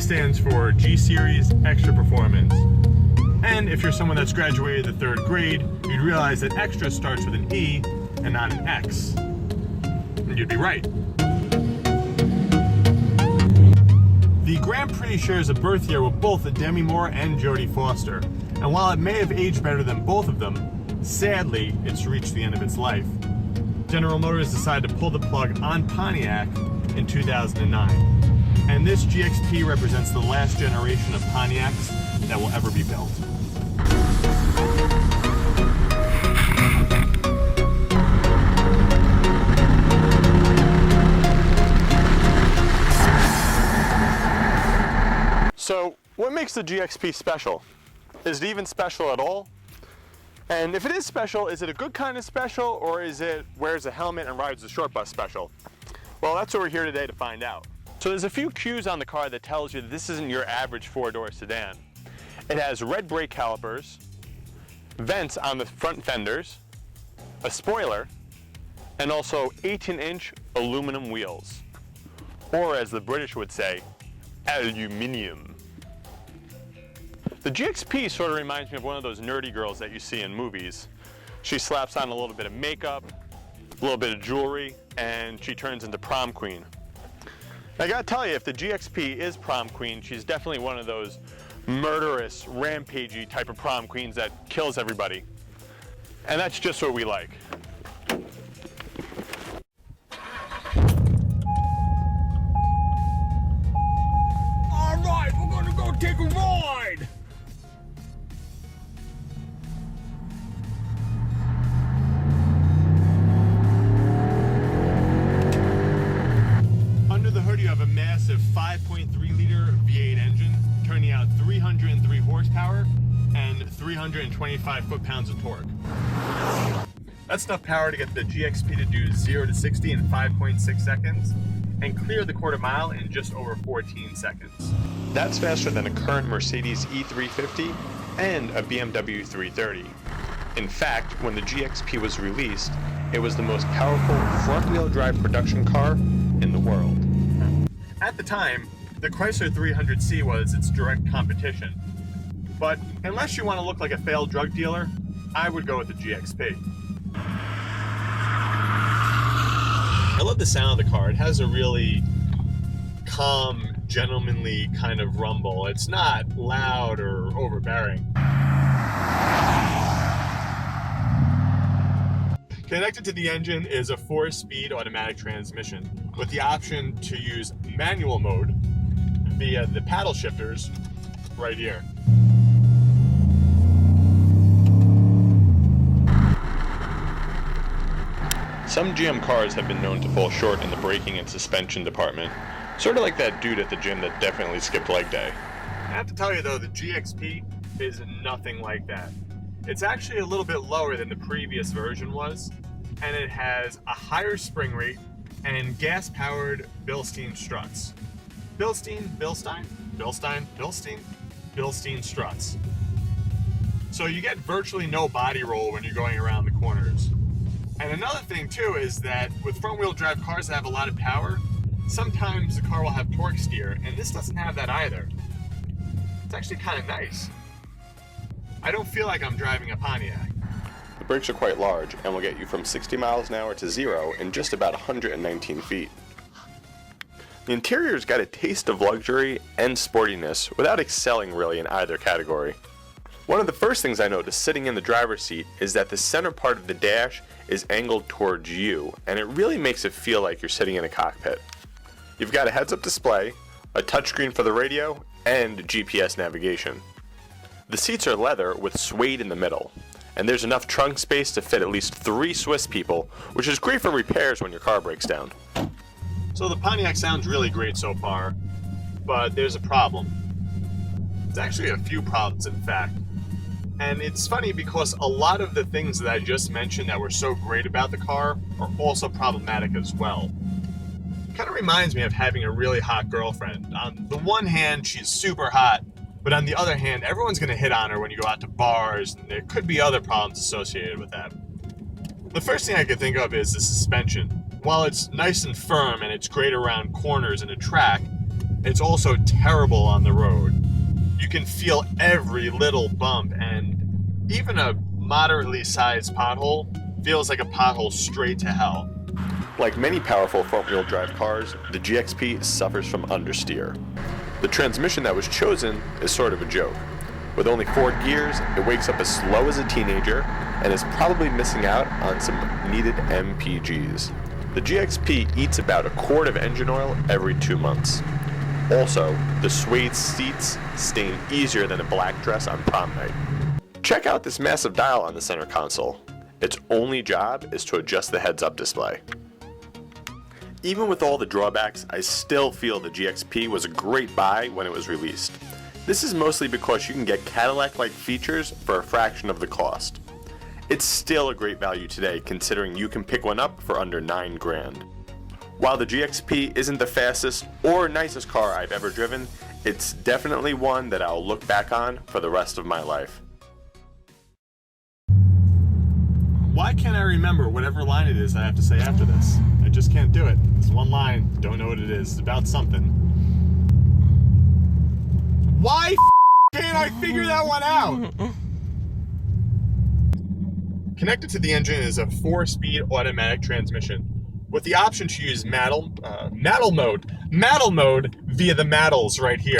stands for G Series Extra Performance. And if you're someone that's graduated the 3rd grade, you'd realize that extra starts with an E and not an X. And you'd be right. The Grand Prix shares a birth year with both Demi Moore and Jodie Foster. And while it may have aged better than both of them, sadly, it's reached the end of its life. General Motors decided to pull the plug on Pontiac in 2009. And this GXP represents the last generation of Pontiacs that will ever be built. So, what makes the GXP special? Is it even special at all? And if it is special, is it a good kind of special, or is it wears a helmet and rides a short bus special? Well, that's what we're here today to find out. So there's a few cues on the car that tells you that this isn't your average 4-door sedan. It has red brake calipers, vents on the front fenders, a spoiler, and also 18-inch aluminum wheels. Or as the British would say, aluminium. The GXP sort of reminds me of one of those nerdy girls that you see in movies. She slaps on a little bit of makeup, a little bit of jewelry, and she turns into prom queen. I gotta tell you, if the GXP is prom queen, she's definitely one of those murderous, rampagey type of prom queens that kills everybody. And that's just what we like. All right, we're gonna go take a ride. Under the hood, you have a massive 5.3-liter V8 engine, turning out 303 horsepower and 325 foot-pounds of torque. That's enough power to get the GXP to do 0 to 60 in 5.6 seconds and clear the quarter mile in just over 14 seconds. That's faster than a current Mercedes E350 and a BMW 330. In fact, when the GXP was released, it was the most powerful front-wheel drive production car in the world. At the time, the Chrysler 300C was its direct competition. But unless you want to look like a failed drug dealer, I would go with the GXP. I love the sound of the car. It has a really calm, gentlemanly kind of rumble. It's not loud or overbearing. Connected to the engine is a 4-speed automatic transmission with the option to use manual mode via the paddle shifters right here. Some GM cars have been known to fall short in the braking and suspension department, sort of like that dude at the gym that definitely skipped leg day. I have to tell you though, the GXP is nothing like that. It's actually a little bit lower than the previous version was, and it has a higher spring rate and gas-powered Bilstein struts. Bilstein struts. So you get virtually no body roll when you're going around the corners. And another thing too is that with front-wheel drive cars that have a lot of power, sometimes the car will have torque steer, and this doesn't have that either. It's actually kind of nice. I don't feel like I'm driving a Pontiac. The brakes are quite large and will get you from 60 miles an hour to 0 in just about 119 feet. The interior's got a taste of luxury and sportiness without excelling really in either category. One of the first things I noticed sitting in the driver's seat is that the center part of the dash is angled towards you, and it really makes it feel like you're sitting in a cockpit. You've got a heads-up display, a touchscreen for the radio, and GPS navigation. The seats are leather with suede in the middle, and there's enough trunk space to fit at least 3 Swiss people, which is great for repairs when your car breaks down. So the Pontiac sounds really great so far, but there's a problem. There's actually a few problems, in fact. And it's funny because a lot of the things that I just mentioned that were so great about the car are also problematic as well. It kind of reminds me of having a really hot girlfriend. On the one hand, she's super hot, but on the other hand, everyone's going to hit on her when you go out to bars, and there could be other problems associated with that. The first thing I could think of is the suspension. While it's nice and firm and it's great around corners and a track, It's also terrible on the road. You can feel every little bump, and even a moderately sized pothole feels like a pothole straight to hell. Like many powerful front-wheel drive cars, the GXP suffers from understeer. The transmission that was chosen is sort of a joke. With only 4 gears, it wakes up as slow as a teenager and is probably missing out on some needed MPGs. The GXP eats about a quart of engine oil every 2 months. Also, the suede seats stain easier than a black dress on prom night. Check out this massive dial on the center console. Its only job is to adjust the heads-up display. Even with all the drawbacks, I still feel the GXP was a great buy when it was released. This is mostly because you can get Cadillac-like features for a fraction of the cost. It's still a great value today considering you can pick one up for under $9 grand. While the GXP isn't the fastest or nicest car I've ever driven, it's definitely one that I'll look back on for the rest of my life. Why can't I remember whatever line it is I have to say after this? I just can't do it. It's one line, don't know what it is. It's about something. Why can't I figure that one out? Connected to the engine is a 4-speed automatic transmission with the option to use mattle mode via the mattles right here.